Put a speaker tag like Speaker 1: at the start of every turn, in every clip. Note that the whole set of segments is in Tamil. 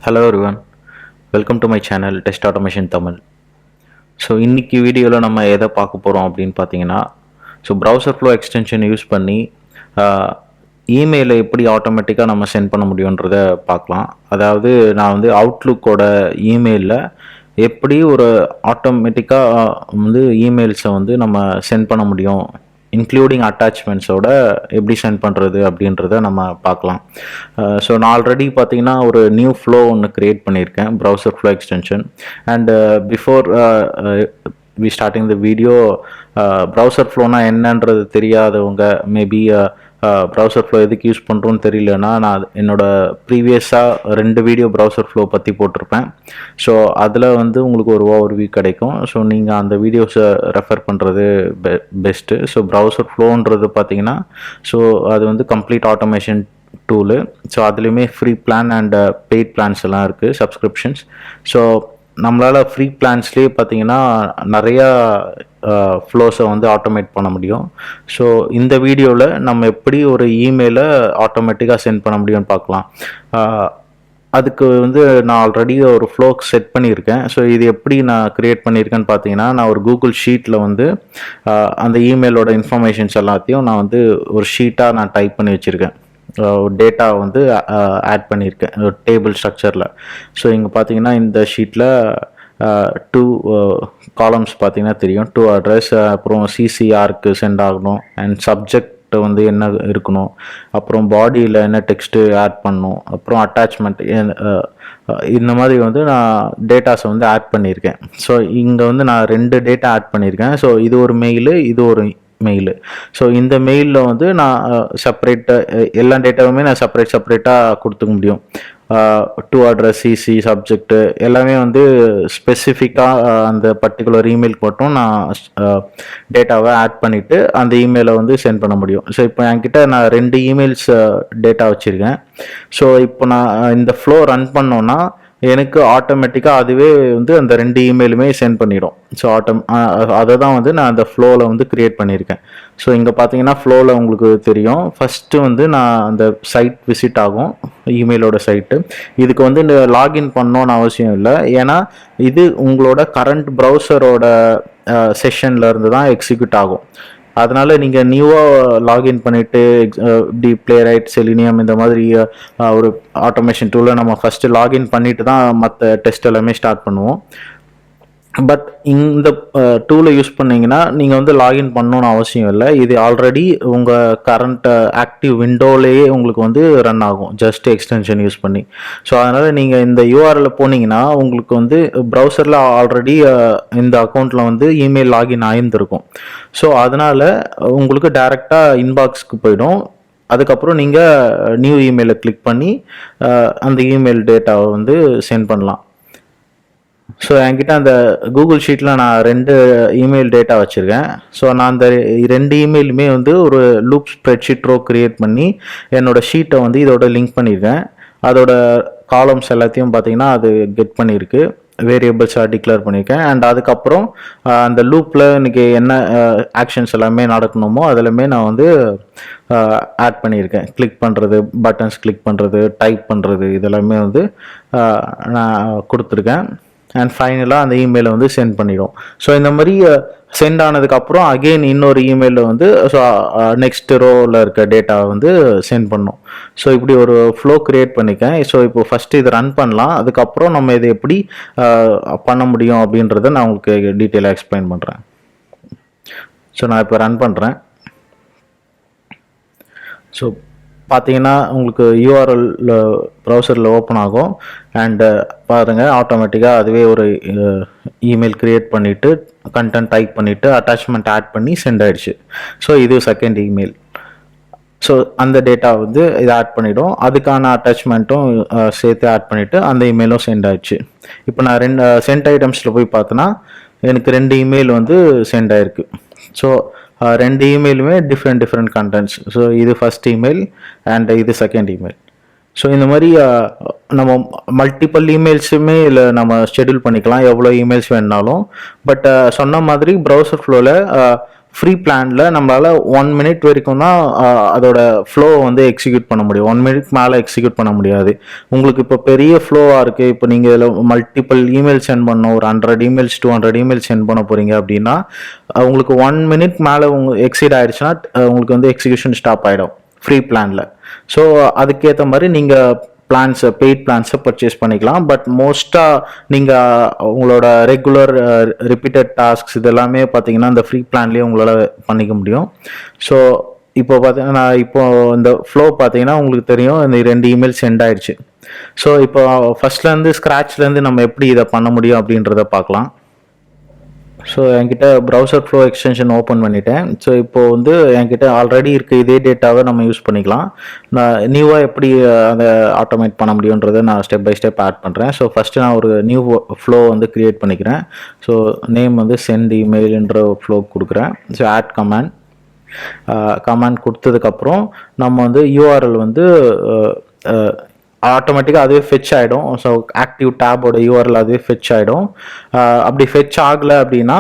Speaker 1: Hello everyone, welcome to my channel Test Automation Tamil. So இன்றைக்கி வீடியோவில் நம்ம எதை பார்க்க போகிறோம் அப்படின்னு பார்த்தீங்கன்னா, ப்ரௌசர் ஃப்ளோ எக்ஸ்டென்ஷன் யூஸ் பண்ணி இமெயிலை எப்படி ஆட்டோமேட்டிக்காக நம்ம சென்ட் பண்ண முடியுன்றதை பார்க்கலாம். அதாவது நான் வந்து அவுட்லுக்கோட இமெயிலில் எப்படி ஒரு ஆட்டோமேட்டிக்காக இமெயில்ஸை நம்ம சென்ட் பண்ண முடியும், இன்க்ளூடிங் அட்டாச்மெண்ட்ஸோட எப்படி சென்ட் பண்ணுறது அப்படின்றத நம்ம பார்க்கலாம். ஸோ நான் ஆல்ரெடி பார்த்தீங்கன்னா ஒரு நியூ ஃப்ளோ ஒன்று க்ரியேட் பண்ணியிருக்கேன், browser flow extension. And before we starting the video, browser ஃப்ளோனா என்னன்றது தெரியாதவங்க, மேபி ப்ரௌசர் ஃப்ளோ எதுக்கு யூஸ் பண்ணுறோன்னு தெரியலன்னா, நான் என்னோடய ப்ரீவியஸாக 2 வீடியோ ப்ரௌசர் ஃப்ளோ பற்றி போட்டிருப்பேன். ஸோ அதில் உங்களுக்கு ஒரு ஓவர்வியூ கிடைக்கும். ஸோ நீங்கள் அந்த வீடியோஸை ரெஃபர் பண்ணுறது பெஸ்ட்டு. ஸோ ப்ரௌசர் ஃப்ளோன்றது பார்த்தீங்கன்னா, ஸோ அது கம்ப்ளீட் ஆட்டோமேஷன் டூலு. ஸோ அதுலேயுமே free plan and paid plans எல்லாம் இருக்குது, சப்ஸ்கிரிப்ஷன்ஸ். ஸோ நம்மளால் ஃப்ரீ பிளான்ஸ்லேயே பார்த்தீங்கன்னா நிறையா ஃப்ளோஸை ஆட்டோமேட் பண்ண முடியும். ஸோ இந்த வீடியோவில் நம்ம எப்படி ஒரு இமெயிலை ஆட்டோமேட்டிக்காக சென்ட் பண்ண முடியும்னு பார்க்கலாம். அதுக்கு நான் ஆல்ரெடி ஒரு ஃப்ளோ செட் பண்ணியிருக்கேன். ஸோ இது எப்படி நான் க்ரியேட் பண்ணியிருக்கேன்னு பார்த்தீங்கன்னா, நான் ஒரு கூகுள் ஷீட்டில் அந்த இமெயிலோட இன்ஃபர்மேஷன்ஸ் எல்லாத்தையும் நான் ஒரு ஷீட்டாக நான் டைப் பண்ணி வச்சுருக்கேன். டேட்டா ஆட் பண்ணியிருக்கேன் ஒரு டேபிள் ஸ்ட்ரக்சரில். ஸோ இங்கே பார்த்தீங்கன்னா இந்த ஷீட்டில் 2 காலம்ஸ் பார்த்தீங்கன்னா தெரியும். 2 அட்ரஸ், அப்புறம் சிசிஆருக்கு சென்ட் ஆகணும், அண்ட் சப்ஜெக்ட் என்ன இருக்கணும், அப்புறம் பாடியில் என்ன டெக்ஸ்ட்டு ஆட் பண்ணணும், அப்புறம் அட்டாச்மெண்ட், இந்த மாதிரி நான் டேட்டாஸை ஆட் பண்ணியிருக்கேன். ஸோ இங்கே நான் 2 டேட்டா ஆட் பண்ணியிருக்கேன். ஸோ இது ஒரு மெயிலு, இது ஒரு மெயிலு. ஸோ இந்த மெயிலில் நான் செப்பரேட்டாக எல்லா டேட்டாவுமே நான் செப்பரேட்டாக கொடுத்துக்க முடியும். 2 அட்ரஸ், சிசி, சப்ஜெக்ட்டு எல்லாமே ஸ்பெசிஃபிக்காக அந்த பர்டிகுலர் இமெயிலுக்கு மட்டும் நான் டேட்டாவை ஆட் பண்ணிவிட்டு அந்த இமெயிலை சென்ட் பண்ண முடியும். ஸோ இப்போ என்கிட்ட நான் 2 இமெயில்ஸ் டேட்டா வச்சுருக்கேன். ஸோ இப்போ நான் இந்த ஃப்ளோ ரன் பண்ணோன்னா எனக்கு ஆட்டோமேட்டிக்காக அதுவே அந்த 2 இமெயிலுமே சென்ட் பண்ணிடும். ஸோ அதை தான் நான் அந்த ஃப்ளோவில் க்ரியேட் பண்ணியிருக்கேன். ஸோ இங்கே பார்த்தீங்கன்னா ஃப்ளோவில் உங்களுக்கு தெரியும், ஃபஸ்ட்டு நான் அந்த சைட் விசிட் ஆகும், இமெயிலோட சைட்டு. இதுக்கு இந்த லாகின் பண்ணணுன்னு அவசியம் இல்லை, ஏன்னா இது உங்களோட கரண்ட் ப்ரௌசரோட செஷனில் இருந்து தான் எக்ஸிக்யூட் ஆகும். அதனால் நீங்கள் நியூவாக லாகின் பண்ணிவிட்டு இப்படி பிளேரைட், செலினியம் இந்த மாதிரி ஒரு ஆட்டோமேஷன் டூலில் நம்ம ஃபஸ்ட்டு லாகின் பண்ணிவிட்டு தான் மற்ற டெஸ்ட் எல்லாமே ஸ்டார்ட் பண்ணுவோம். பட் இந்த டூலை யூஸ் பண்ணிங்கன்னா நீங்கள் லாகின் பண்ணணுன்னு அவசியம் இல்லை. இது ஆல்ரெடி உங்கள் கரண்ட் ஆக்டிவ் விண்டோலேயே உங்களுக்கு ரன் ஆகும், ஜஸ்ட் எக்ஸ்டென்ஷன் யூஸ் பண்ணி. ஸோ அதனால் நீங்கள் இந்த யூஆர்எல்ல போனீங்கன்னா உங்களுக்கு ப்ரௌசரில் ஆல்ரெடி இந்த அக்கௌண்ட்டில் இமெயில் லாகின் ஆகியிருந்திருக்கும். ஸோ அதனால் உங்களுக்கு டைரெக்டாக இன்பாக்ஸ்க்கு போயிடும். அதுக்கப்புறம் நீங்கள் நியூ இமெயிலை கிளிக் பண்ணி அந்த இமெயில் டேட்டாவை சென்ட் பண்ணலாம். ஸோ என்கிட்ட அந்த கூகுள் ஷீட்டில் நான் 2 இமெயில் டேட்டா வச்சுருக்கேன். ஸோ நான் அந்த 2 இமெயிலுமே ஒரு லூப் ஸ்ப்ரெட்ஷீட் ரோ க்ரியேட் பண்ணி என்னோடய ஷீட்டை இதோட லிங்க் பண்ணியிருக்கேன். அதோட காலம்ஸ் எல்லாத்தையும் பார்த்தீங்கன்னா அது கெட் பண்ணியிருக்கு, வேரியபிள்ஸாக டிக்ளேர் பண்ணியிருக்கேன். அண்ட் அதுக்கப்புறம் அந்த லூப்பில் இன்றைக்கி என்ன ஆக்ஷன்ஸ் எல்லாமே நடக்கணுமோ அதெல்லாமே நான் ஆட் பண்ணியிருக்கேன். கிளிக் பண்ணுறது, பட்டன்ஸ் கிளிக் பண்ணுறது, டைப் பண்ணுறது, இதெல்லாமே நான் கொடுத்துருக்கேன். அண்ட் ஃபைனலாக அந்த இமெயிலை சென்ட் பண்ணிடும். ஸோ இந்த மாதிரி சென்ட் ஆனதுக்கப்புறம் அகெயின் இன்னொரு இமெயிலில் ஸோ நெக்ஸ்ட் ரோவில் இருக்க டேட்டாவை சென்ட் பண்ணோம். ஸோ இப்படி ஒரு ஃப்ளோ க்ரியேட் பண்ணிக்கேன். ஸோ இப்போ ஃபஸ்ட்டு இதை ரன் பண்ணலாம், அதுக்கப்புறம் நம்ம இதை எப்படி பண்ண முடியும் அப்படின்றத நான் உங்களுக்கு டீட்டெயிலாக எக்ஸ்பிளைன் பண்ணுறேன். ஸோ நான் இப்போ ரன் பண்ணுறேன். ஸோ பார்த்தீங்கன்னா உங்களுக்கு யூஆர்எல் ப்ரௌசரில் ஓப்பன் ஆகும். அண்டு பாருங்கள், ஆட்டோமேட்டிக்காக அதுவே ஒரு இமெயில் க்ரியேட் பண்ணிவிட்டு கண்டென்ட் டைப் பண்ணிவிட்டு அட்டாச்மெண்ட் ஆட் பண்ணி சென்ட் ஆகிடுச்சு. ஸோ இது செகண்ட் இமெயில். ஸோ அந்த டேட்டா இதை ஆட் பண்ணிவிடும், அதுக்கான அட்டாச்மெண்ட்டும் சேர்த்து ஆட் பண்ணிவிட்டு அந்த இமெயிலும் சென்ட் ஆகிடுச்சு. இப்போ நான் சென்ட் ஐட்டம்ஸில் போய் பார்த்தோன்னா எனக்கு 2 இமெயில் சென்ட் ஆகிருக்கு. ஸோ 2 இமெயிலுமே டிஃப்ரெண்ட் கண்டென்ட்ஸ். ஸோ இது ஃபஸ்ட் இமெயில் அண்ட் இது செகண்ட் இமெயில். ஸோ இந்த மாதிரி நம்ம மல்டிபிள் இமெயில்ஸுமே இல்லை நம்ம ஷெடியூல் பண்ணிக்கலாம், எவ்வளோ இமெயில்ஸ் வேணுனாலும். பட் சொன்ன மாதிரி ப்ரௌசர் ஃப்ளோவில் ஃப்ரீ பிளானில் நம்மளால் 1 minute வரைக்கும் தான் அதோட ஃப்ளோ வந்து எக்ஸிக்யூட் பண்ண முடியும். 1 minute மேலே எக்ஸிக்யூட் பண்ண முடியாது. உங்களுக்கு இப்போ பெரிய ஃப்ளோவாக இருக்குது, இப்போ நீங்கள் இதில் மல்டிபிள் இமெயில் சென்ட் பண்ணணும், ஒரு 100 emails 200 emails சென்ட் பண்ண போகிறீங்க அப்படின்னா உங்களுக்கு 1 minute மேலே எக்ஸீட் ஆகிடுச்சுன்னா உங்களுக்கு வந்து எக்ஸிக்யூஷன் ஸ்டாப் ஆகிடும் ஃப்ரீ பிளானில். ஸோ அதுக்கேற்ற மாதிரி நீங்கள் பெய்ட் பிளான்ஸை பர்ச்சேஸ் பண்ணிக்கலாம். பட் மோஸ்ட்டாக நீங்கள் உங்களோட ரெகுலர் ரிப்பீட்டட் டாஸ்க்ஸ் இதெல்லாமே பார்த்தீங்கன்னா இந்த ஃப்ரீ பிளான்லேயே உங்களால் பண்ணிக்க முடியும். ஸோ இப்போ பார்த்தீங்கன்னா இப்போ இந்த ஃப்ளோ பார்த்தீங்கன்னா உங்களுக்கு தெரியும், இந்த 2 email சென்ட் ஆயிடுச்சு. ஸோ இப்போ ஃபர்ஸ்ட்லேருந்து ஸ்க்ராட்ச்லேருந்து நம்ம எப்படி இதை பண்ண முடியும் அப்படின்றத பார்க்கலாம். ஸோ என்கிட்ட ப்ரௌசர் ஃப்ளோ எக்ஸ்டென்ஷன் ஓப்பன் பண்ணிட்டேன். ஸோ இப்போது வந்து என்கிட்ட ஆல்ரெடி இருக்க இதே டேட்டாவை நம்ம யூஸ் பண்ணிக்கலாம். நான் நியூவாக எப்படி அதை ஆட்டோமேட் பண்ண முடியுன்றதை நான் ஸ்டெப் பை ஸ்டெப் ஆட் பண்ணுறேன். ஸோ ஃபஸ்ட்டு நான் ஒரு நியூ ஃப்ளோ வந்து க்ரியேட் பண்ணிக்கிறேன். ஸோ நேம் வந்து சென்ட் இமெயில்ன்ற ஃப்ளோ கொடுக்குறேன். ஸோ ஆட் கமாண்ட் கொடுத்ததுக்கப்புறம் நம்ம வந்து யூஆர்எல் வந்து ஆட்டோமேட்டிக்காக அதுவே ஃபெச் ஆகிடும். ஸோ ஆக்டிவ் டேபோட யூஆர்எல் அதுவே ஃபெச் ஆகிடும். அப்படி ஃபெச் ஆகலை அப்படின்னா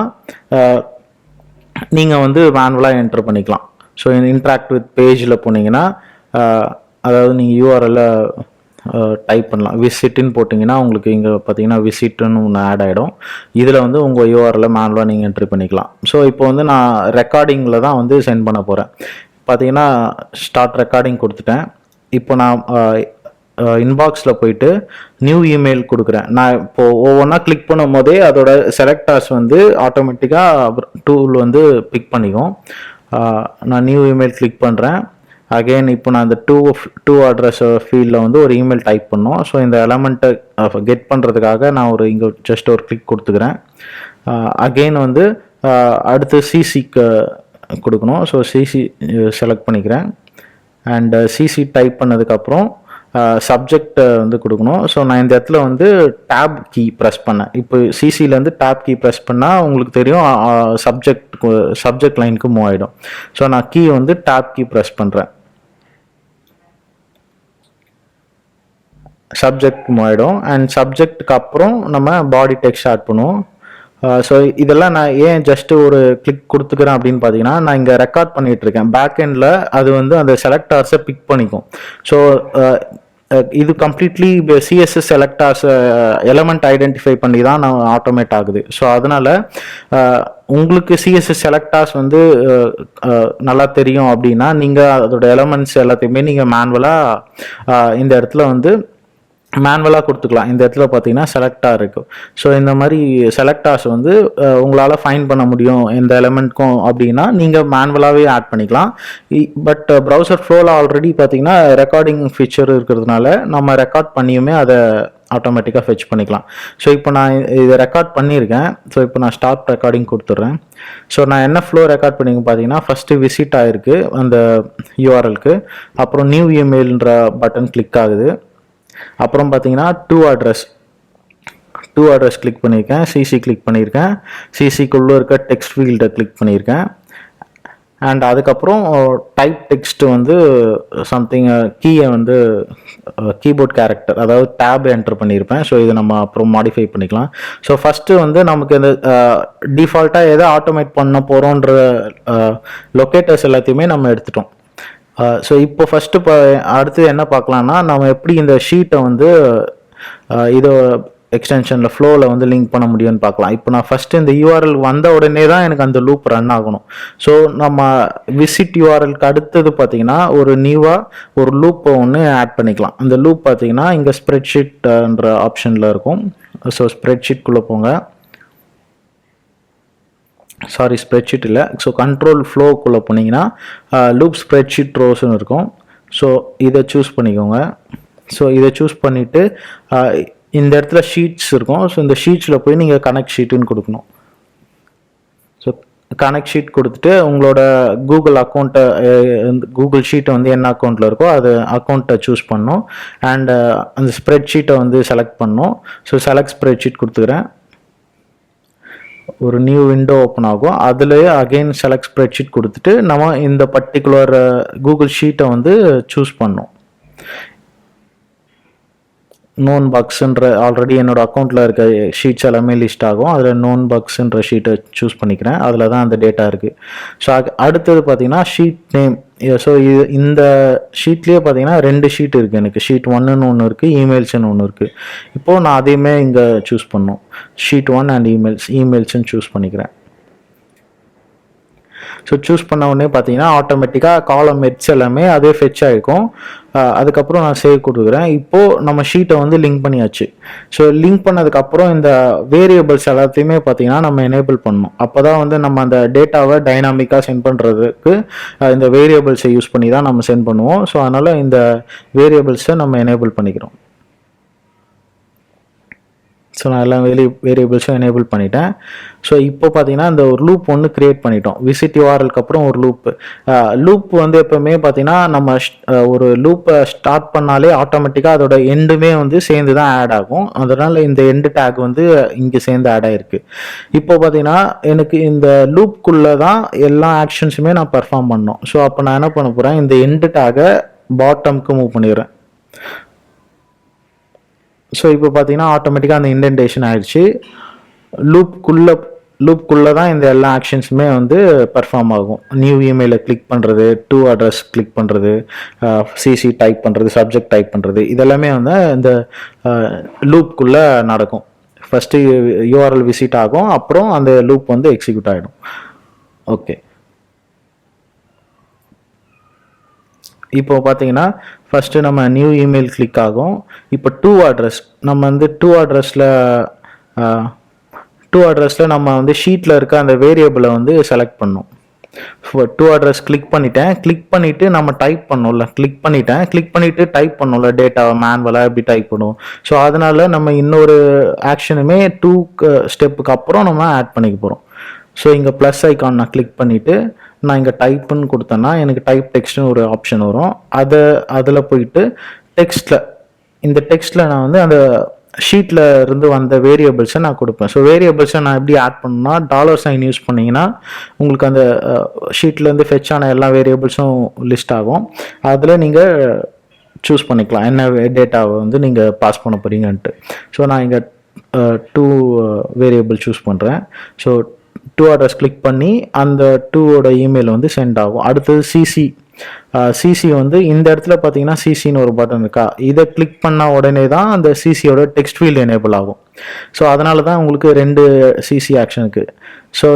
Speaker 1: நீங்கள் வந்து மேனுவலாக என்டர் பண்ணிக்கலாம். ஸோ இன்ட்ராக்ட் வித் பேஜில் போனீங்கன்னா அதாவது நீங்கள் யூஆர்எல்ல டைப் பண்ணலாம். விசிட்னு போட்டிங்கன்னா உங்களுக்கு இங்கே பார்த்தீங்கன்னா விசிட்னு ஒன்று ஆட் ஆகிடும். இதில் வந்து உங்கள் யூஆர்எல்ல மேனுவலாக நீங்கள் என்ட்ரி பண்ணிக்கலாம். ஸோ இப்போ வந்து நான் ரெக்கார்டிங்கில் தான் வந்து சென்ட் பண்ண போகிறேன். பார்த்தீங்கன்னா ஸ்டார்ட் ரெக்கார்டிங் கொடுத்துட்டேன். இப்போ நான் இன்பாக்ஸில் போயிட்டு நியூ இமெயில் கொடுக்குறேன். நான் இப்போது ஒவ்வொன்றா கிளிக் பண்ணும் போதே அதோட செலக்டர்ஸ் வந்து ஆட்டோமேட்டிக்காக டூல் வந்து பிக் பண்ணிக்கும். நான் நியூ இமெயில் கிளிக் பண்ணுறேன். அகெயின் இப்போ நான் இந்த டூ அட்ரஸ் ஃபீல்டில் வந்து ஒரு இமெயில் டைப் பண்ணோம். ஸோ இந்த எலமெண்ட்டை கெட் பண்ணுறதுக்காக நான் இங்கே ஜஸ்ட் ஒரு கிளிக் கொடுத்துக்கிறேன். அகெயின் வந்து அடுத்து சிசிக்கு கொடுக்கணும். ஸோ சிசி செலக்ட் பண்ணிக்கிறேன். அண்ட் சிசி டைப் பண்ணதுக்கப்புறம் சப்ஜெக்ட் வந்து கொடுக்கணும். ஸோ நான் இந்த இடத்துல வந்து டேப் கீ ப்ரெஸ் பண்ணேன். இப்போ சிசிலேருந்து டேப் கீ ப்ரெஸ் பண்ணால் உங்களுக்கு தெரியும் சப்ஜெக்ட் லைனுக்கு மூவ் ஆகிடும். ஸோ நான் கீ வந்து டேப் கீ ப்ரெஸ் பண்ணுறேன். சப்ஜெக்ட் மூவ் ஆகிடும். அண்ட் சப்ஜெக்டுக்கு அப்புறம் நம்ம பாடி டெக்ஸ்ட் ஆட் பண்ணுவோம். ஸோ இதெல்லாம் நான் ஏன் ஜஸ்ட்டு ஒரு கிளிக் கொடுத்துக்கிறேன் அப்படின்னு பார்த்தீங்கன்னா, நான் இங்கே ரெக்கார்ட் பண்ணிகிட்ருக்கேன். பேக் எண்டில் அது வந்து அந்த செலக்டார்ஸை பிக் பண்ணிக்கும். ஸோ இது கம்ப்ளீட்லி சிஎஸ்எஸ் செலக்டார்ஸ் எலமெண்ட் ஐடென்டிஃபை பண்ணி தான் நான் ஆட்டோமேட் ஆகுது. ஸோ அதனால் உங்களுக்கு சிஎஸ்எஸ் செலக்டார்ஸ் வந்து நல்லா தெரியும் அப்படின்னா நீங்கள் அதோட எலமெண்ட்ஸ் எல்லாத்தையுமே நீங்கள் மேனுவலாக இந்த இடத்துல வந்து மேனுவலாக கொடுத்துக்கலாம். இந்த இடத்துல பார்த்தீங்கன்னா செலக்டாக இருக்கும். ஸோ இந்த மாதிரி செலக்டார்ஸ் வந்து உங்களால் ஃபைன் பண்ண முடியும் எந்த எலமெண்ட்க்கும் அப்படின்னா நீங்கள் மேனுவலாகவே ஆட் பண்ணிக்கலாம். பட் ப்ரௌசர் ஃப்ளோவில் ஆல்ரெடி பார்த்தீங்கன்னா ரெக்கார்டிங் ஃபீச்சர் இருக்கிறதுனால நம்ம ரெக்கார்ட் பண்ணியுமே அதை ஆட்டோமேட்டிக்காக ஃபெச் பண்ணிக்கலாம். ஸோ இப்போ நான் இதை ரெக்கார்ட் பண்ணியிருக்கேன். ஸோ இப்போ நான் ஸ்டார்ட் ரெக்கார்டிங் கொடுத்துட்றேன். ஸோ நான் என்ன ஃப்ளோ ரெக்கார்ட் பண்ணி பார்த்தீங்கன்னா ஃபஸ்ட்டு விசிட் ஆகிருக்கு அந்த யூஆர்எல்க்கு. அப்புறம் நியூ இமெயில்ன்ற பட்டன் கிளிக் ஆகுது. அப்புறம் பார்த்தீங்கன்னா டூ அட்ரஸ் கிளிக் பண்ணியிருக்கேன். சிசி கிளிக் பண்ணியிருக்கேன். சிசிக்குள்ளே இருக்க டெக்ஸ்ட் ஃபீல்டை கிளிக் பண்ணியிருக்கேன். அண்ட் அதுக்கப்புறம் டைப் டெக்ஸ்ட் வந்து சம்திங் கீயை வந்து கீபோர்ட் கேரக்டர் அதாவது டேப் என்டர் பண்ணியிருப்பேன். ஸோ இதை நம்ம அப்புறம் மாடிஃபை பண்ணிக்கலாம். ஸோ ஃபஸ்ட்டு வந்து நமக்கு இந்த டிஃபால்ட்டாக எதை ஆட்டோமேட் பண்ண போகிறோன்ற லொக்கேட்டர்ஸ் எல்லாத்தையுமே நம்ம எடுத்துட்டோம். ஸோ இப்போ ஃபஸ்ட்டு அடுத்து என்ன பார்க்கலான்னா, நம்ம எப்படி இந்த ஷீட்டை வந்து இதோ எக்ஸ்டென்ஷனில் ஃப்ளோவில் வந்து லிங்க் பண்ண முடியும்னு பார்க்கலாம். இப்போ நான் ஃபஸ்ட்டு இந்த யூஆர்எல் வந்த உடனே தான் எனக்கு அந்த லூப் ரன் ஆகணும். ஸோ நம்ம விசிட் யூஆர்எல்க்கு அடுத்தது பார்த்தீங்கன்னா ஒரு நியூவாக ஒரு லூப்பை ஒன்று ஆட் பண்ணிக்கலாம். அந்த லூப் பார்த்தீங்கன்னா இங்கே ஸ்ப்ரெட்ஷீட்ன்ற ஆப்ஷனில் இருக்கும். ஸோ ஸ்ப்ரெட்ஷீட்குள்ளே போங்க. ஸ்ப்ரெட்ஷீட் இல்லை. ஸோ கண்ட்ரோல் ஃப்ளோக்குள்ளே போனீங்கன்னா லூப் ஸ்ப்ரெட்ஷீட் ரோஸ்ன்னு இருக்கும். ஸோ இதை சூஸ் பண்ணிக்கோங்க. ஸோ இதை சூஸ் பண்ணிவிட்டு இந்த இடத்துல ஷீட்ஸ் இருக்கும். ஸோ இந்த ஷீட்ஸில் போய் நீங்கள் கனெக்ட் ஷீட்டுன்னு கொடுக்கணும். ஸோ கனெக்ட் ஷீட் கொடுத்துட்டு உங்களோட கூகுள் ஷீட்டை வந்து என்ன அக்கௌண்ட்டில் இருக்கோ அது அக்கௌண்ட்டை சூஸ் பண்ணணும். அண்ட் அந்த ஸ்ப்ரெட்ஷீட்டை வந்து செலக்ட் பண்ணணும். ஸோ செலக்ட் ஸ்ப்ரெட்ஷீட் கொடுத்துக்கிறேன். ஒரு நியூ விண்டோ ஓப்பன் ஆகும். அதுலேயே அகெயின் செலக்ட் ஸ்ப்ரெட்ஷீட் கொடுத்துட்டு நம்ம இந்த பர்டிகுலர் கூகுள் ஷீட்டை வந்து சூஸ் பண்ணோம். நோன் பக்ஸ்ன்ற ஆல்ரெடி என்னோட அக்கௌண்ட்டில் இருக்க ஷீட்ஸ் எல்லாமே லிஸ்ட் ஆகும். அதில் நோன் பக்ஸ்ன்ற ஷீட்டை சூஸ் பண்ணிக்கிறேன். அதில் தான் அந்த டேட்டா இருக்குது. ஸோ அடுத்தது பார்த்தீங்கன்னா ஷீட் நேம். ஸோ இந்த ஷீட்லேயே பார்த்தீங்கன்னா 2 ஷீட் இருக்குது எனக்கு. ஷீட் 1ன்னு ஒன்று இருக்குது, இமெயில்ஸ்ன்னு ஒன்று இருக்குது. இப்போது நான் அதையுமே இங்கே சூஸ் பண்ணணும். ஷீட் 1 அண்ட் இமெயில்ஸ்ன்னு சூஸ் பண்ணிக்கிறேன். ஸோ சூஸ் பண்ண உடனே பார்த்தீங்கன்னா ஆட்டோமேட்டிக்காக காலம் ஹெட்ஸ் எல்லாமே அதே ஃபெச் ஆகிருக்கும். அதுக்கப்புறம் நான் சேவ் கொடுக்குறேன். இப்போது நம்ம ஷீட்டை வந்து லிங்க் பண்ணியாச்சு. ஸோ லிங்க் பண்ணதுக்கப்புறம் இந்த வேரியபிள்ஸ் எல்லாத்தையுமே பார்த்தீங்கன்னா நம்ம எனேபிள் பண்ணணும். அப்போ தான் வந்து நம்ம அந்த டேட்டாவை டைனாமிக்காக சென்ட் பண்ணுறதுக்கு இந்த வேரியபிள்ஸை யூஸ் பண்ணி தான் நம்ம சென்ட் பண்ணுவோம். ஸோ அதனால் இந்த வேரியபிள்ஸை நம்ம எனேபிள் பண்ணிக்கிறோம். ஸோ நான் எல்லாம் வேரியபிள்ஸும் எனேபிள் பண்ணிட்டேன். ஸோ இப்போ பார்த்தீங்கன்னா இந்த ஒரு லூப் ஒன்று க்ரியேட் பண்ணிட்டோம். விசிட் யூஆர்எல்க்கு அப்புறம் ஒரு லூப் வந்து எப்போவுமே பார்த்தீங்கன்னா நம்ம ஒரு லூப்பை ஸ்டார்ட் பண்ணாலே ஆட்டோமேட்டிக்காக அதோட எண்டுமே வந்து சேர்ந்து தான் ஆட் ஆகும். அதனால் இந்த எண்டு டேக் வந்து இங்கே சேர்ந்து ஆட் ஆகிருக்கு. இப்போ பார்த்தீங்கன்னா எனக்கு இந்த லூப்குள்ளே தான் எல்லா ஆக்ஷன்ஸுமே நான் பர்ஃபார்ம் பண்ணோம். ஸோ அப்போ நான் என்ன பண்ண போகிறேன், இந்த எண்டு டேக்கை பாட்டம்க்கு மூவ் பண்ணிடுறேன். ஸோ இப்போ பார்த்தீங்கன்னா ஆட்டோமேட்டிக்காக அந்த இண்டென்டேஷன் ஆகிடுச்சு. லூப்குள்ளே தான் இந்த எல்லா ஆக்ஷன்ஸுமே வந்து பர்ஃபார்ம் ஆகும். நியூ இமெயிலை கிளிக் பண்ணுறது, டு அட்ரஸ் கிளிக் பண்ணுறது, சிசி டைப் பண்ணுறது, சப்ஜெக்ட் டைப் பண்ணுறது, இதெல்லாமே வந்து இந்த லூப்குள்ளே நடக்கும். ஃபஸ்ட்டு யூஆர்எல் விசிட் ஆகும், அப்புறம் அந்த லூப் வந்து எக்ஸிக்யூட் ஆகிடும். ஓகே, இப்போ பார்த்தீங்கன்னா ஃபஸ்ட்டு நம்ம நியூ இமெயில் கிளிக் ஆகும். இப்போ டு அட்ரஸ் நம்ம வந்து டு அட்ரஸில் நம்ம வந்து ஷீட்டில் இருக்க அந்த வேரியபிளை வந்து செலக்ட் பண்ணோம். டு அட்ரஸ் கிளிக் பண்ணிவிட்டு நம்ம டைப் பண்ணோம்ல, கிளிக் பண்ணிவிட்டு டைப் பண்ணோம்ல, டேட்டாவை மேனுவலாக எப்படி டைப் பண்ணுவோம். ஸோ அதனால் நம்ம இன்னொரு ஆக்ஷனுமே 2 ஸ்டெப்புக்கு அப்புறம் நம்ம ஆட் பண்ணிக்க போகிறோம். ஸோ இங்கே ப்ளஸ் ஐக்கான் நான் கிளிக் பண்ணிவிட்டு நான் இங்கே டைப்புன்னு கொடுத்தேன்னா எனக்கு டைப் டெக்ஸ்ட்னு ஒரு ஆப்ஷன் வரும். அதில் போயிட்டு இந்த டெக்ஸ்ட்டில் நான் வந்து அந்த ஷீட்டில் இருந்து வந்த வேரியபிள்ஸை நான் கொடுப்பேன். ஸோ வேரியபிள்ஸை நான் எப்படி ஆட் பண்ணணும்னா $sign யூஸ் பண்ணிங்கன்னா உங்களுக்கு அந்த ஷீட்லேருந்து ஃபெச் ஆன எல்லா வேரியபிள்ஸும் லிஸ்ட் ஆகும். அதில் நீங்கள் சூஸ் பண்ணிக்கலாம் என்ன டேட்டாவை வந்து நீங்கள் பாஸ் பண்ண போகிறீங்கன்ட்டு. ஸோ நான் இங்கே 2 வேரியபிள் சூஸ் பண்ணுறேன். ஸோ டு அட்ரஸ் கிளிக் பண்ணி அந்த 2ஓட இமெயில் வந்து சென்ட் ஆகும். அடுத்தது சிசி வந்து இந்த இடத்துல பார்த்தீங்கன்னா சிசின்னு ஒரு பட்டன் இருக்கா, இதை கிளிக் பண்ண உடனே தான் அந்த சிசியோட டெக்ஸ்ட் ஃபீல்டு எனேபிள் ஆகும். ஸோ அதனால தான் உங்களுக்கு 2 சிசி ஆக்ஷனுக்கு. ஸோ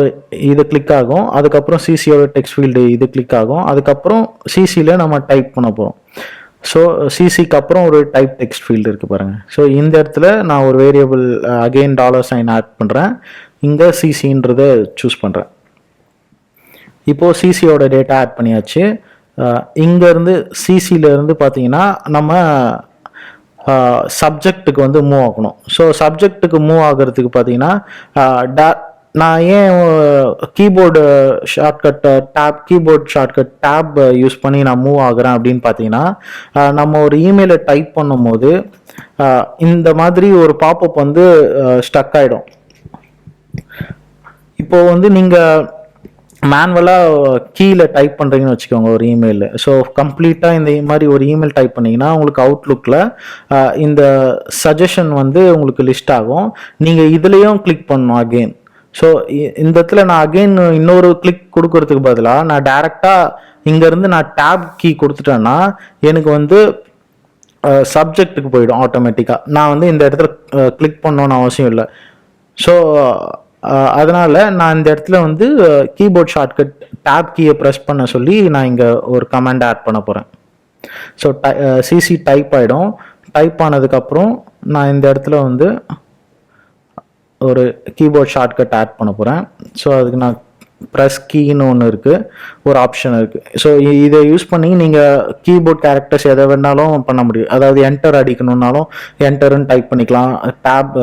Speaker 1: இது கிளிக் ஆகும், அதுக்கப்புறம் சிசியோட டெக்ஸ்ட் ஃபீல்டு இது கிளிக் ஆகும், அதுக்கப்புறம் சிசியில் நம்ம டைப் பண்ண போகிறோம். ஸோ சிசிக்கு அப்புறம் ஒரு டைப் டெக்ஸ்ட் ஃபீல்டு இருக்குது பாருங்கள். ஸோ இந்த இடத்துல நான் ஒரு வேரியபிள் அகெயின் $sign ஆட் பண்ணுறேன். இங்கே சிசின்றதை சூஸ் பண்ணுறேன். இப்போது சிசியோட டேட்டா ஆட் பண்ணியாச்சு. இங்கேருந்து சிசியிலேருந்து பார்த்தீங்கன்னா நம்ம சப்ஜெக்ட்டுக்கு வந்து மூவ் ஆகணும். ஸோ சப்ஜெக்ட்டுக்கு மூவ் ஆகிறதுக்கு பார்த்தீங்கன்னா நான் ஏன் கீபோர்டு ஷார்ட்கட் டேப் யூஸ் பண்ணி நான் மூவ் ஆகுறேன் அப்படின்னு பார்த்தீங்கன்னா, நம்ம ஒரு இமெயிலை டைப் பண்ணும்போது இந்த மாதிரி ஒரு பாப்அப் வந்து ஸ்டக் ஆகிடும். இப்போ வந்து நீங்கள் மேனுவலாக கீழே டைப் பண்ணுறீங்கன்னு வச்சுக்கோங்க ஒரு இமெயில். ஸோ கம்ப்ளீட்டாக இந்த மாதிரி ஒரு இமெயில் டைப் பண்ணிங்கன்னா உங்களுக்கு அவுட்லுக்கில் இந்த சஜஷன் வந்து உங்களுக்கு லிஸ்ட் ஆகும். நீங்கள் இதுலேயும் கிளிக் பண்ணணும் அகெயின். ஸோ இந்த இடத்துல நான் அகெயின் இன்னொரு கிளிக் கொடுக்கறதுக்கு பதிலாக நான் டைரெக்டாக இங்கேருந்து நான் டேப் கீ கொடுத்துட்டேன்னா எனக்கு வந்து சப்ஜெக்ட்டுக்கு போயிடும் ஆட்டோமேட்டிக்காக. நான் வந்து இந்த இடத்துல கிளிக் பண்ணணும்னு அவசியம் இல்லை. ஸோ அதனால் நான் இந்த இடத்துல வந்து கீபோர்ட் ஷார்ட்கட் டேப் கீயை ப்ரெஸ் பண்ண சொல்லி நான் இங்கே ஒரு கமாண்ட் ஆட் பண்ண போகிறேன். ஸோ சிசி டைப் ஆகிடும். டைப் ஆனதுக்கப்புறம் நான் இந்த இடத்துல வந்து ஒரு கீபோர்ட் ஷார்ட்கட் ஆட் பண்ண போகிறேன். ஸோ அதுக்கு நான் ப்ரெஸ் கீன்னு ஒன்று இருக்குது, ஒரு ஆப்ஷன் இருக்குது. ஸோ இதை யூஸ் பண்ணி நீங்கள் கீபோர்ட் கேரக்டர்ஸ் எதை வேணாலும் பண்ண முடியும். அதாவது என்டர் அடிக்கணுன்னாலும் என்டர்ன்னு டைப் பண்ணிக்கலாம், டேப்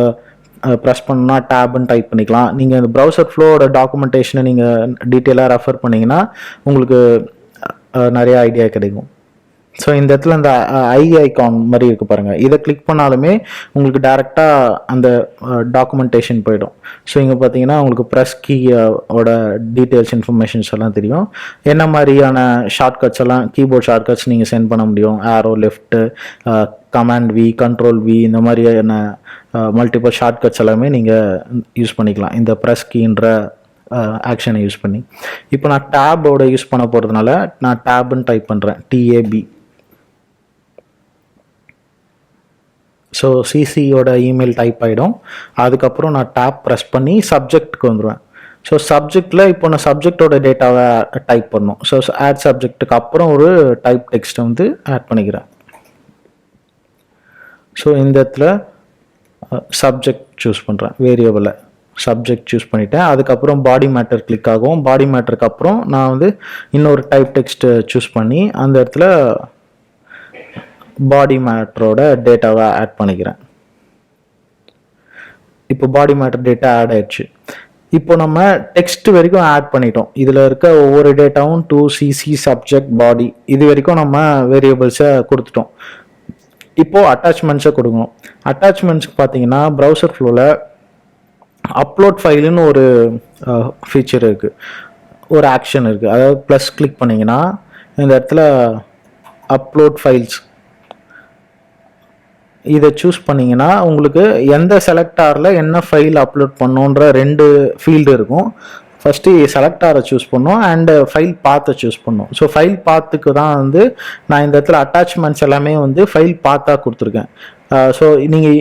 Speaker 1: ப்ரெஸ் பண்ணணும்னா டேப்னு டைப் பண்ணிக்கலாம். நீங்கள் இந்த ப்ரௌசர் ஃப்ளோவோட டாக்குமெண்டேஷனை நீங்கள் டீட்டெயிலாக ரெஃபர் பண்ணிங்கன்னா உங்களுக்கு நிறைய ஐடியா கிடைக்கும். ஸோ இந்த இடத்துல அந்த ஐகான் மாதிரி இருக்குது பாருங்கள், இதை கிளிக் பண்ணாலுமே உங்களுக்கு டேரெக்டாக அந்த டாக்குமெண்டேஷன் போயிடும். ஸோ இங்கே பார்த்தீங்கன்னா உங்களுக்கு ப்ரெஸ் கீயோட டீட்டெயில்ஸ் இன்ஃபர்மேஷன்ஸ் எல்லாம் தெரியும். என்ன மாதிரியான ஷார்ட்கட்ஸ் எல்லாம் கீபோர்ட் ஷார்ட்கட்ஸ் நீங்கள் சென்ட் பண்ண முடியும், arrow, left, command V, control V, இந்த மாதிரியான மல்டிபிள் ஷார்ட்கட்ஸ் எல்லாமே நீங்கள் யூஸ் பண்ணிக்கலாம் இந்த ப்ரெஸ் கீன்ற ஆக்ஷனை யூஸ் பண்ணி. இப்போ நான் டேபோட யூஸ் பண்ண போகிறதுனால நான் டேப்னு டைப் பண்ணுறேன், டிஏபி. ஸோ சிசியோட இமெயில் டைப் ஆகிடும். அதுக்கப்புறம் நான் டேப் ப்ரெஸ் பண்ணி சப்ஜெக்ட்டுக்கு வந்துடுவேன். ஸோ சப்ஜெக்டில் இப்போ நான் சப்ஜெக்டோட டேட்டாவை டைப் பண்ணணும். ஸோ ஆட் சப்ஜெக்ட்டுக்கு அப்புறம் ஒரு டைப் டெக்ஸ்ட்டை வந்து ஆட் பண்ணிக்கிறேன். ஸோ இந்த இடத்துல சப்ஜெக்ட் சூஸ் பண்ணுறேன், வேரியபிளை சப்ஜெக்ட் சூஸ் பண்ணிட்டேன். அதுக்கப்புறம் பாடி மேட்டர் கிளிக் ஆகும். பாடி மேட்டருக்கு அப்புறம் நான் வந்து இன்னொரு டைப் டெக்ஸ்ட்டை சூஸ் பண்ணி அந்த இடத்துல பாடி மேட்டரோட டேட்டாவை ஆட் பண்ணிக்கிறேன். இப்போ பாடி மேட்டர் டேட்டா ஆட் ஆயிடுச்சு. இப்போ நம்ம டெக்ஸ்ட் வரைக்கும் ஆட் பண்ணிட்டோம். இதில் இருக்க ஒவ்வொரு டேட்டாவும் டு சிசி சப்ஜெக்ட் பாடி இது வரைக்கும் நம்ம வேரியபிள்ஸை கொடுத்துட்டோம். இப்போது அட்டாச்மெண்ட்ஸை கொடுக்கணும். அட்டாச்மெண்ட்ஸ்க்கு பார்த்தீங்கன்னா ப்ரௌசர் ஃப்ளோவில் அப்லோட் ஃபைலுன்னு ஒரு ஃபீச்சர் இருக்குது, ஒரு ஆக்ஷன் இருக்குது. அதாவது ப்ளஸ் கிளிக் பண்ணிங்கன்னா இந்த இடத்துல அப்லோட் ஃபைல்ஸ் இதை சூஸ் பண்ணிங்கன்னா உங்களுக்கு எந்த செலக்டாரில் என்ன ஃபைல் அப்லோட் பண்ணோன்ற 2 ஃபீல்டு இருக்கும். ஃபஸ்ட்டு செலக்டாரை சூஸ் பண்ணோம் அண்டு ஃபைல் பாத்தை சூஸ் பண்ணோம். ஸோ ஃபைல் பாத்துக்கு தான் வந்து நான் இந்த இடத்துல அட்டாச்மெண்ட்ஸ் எல்லாமே வந்து ஃபைல் பாத்தாக கொடுத்துருக்கேன். ஸோ நீங்கள்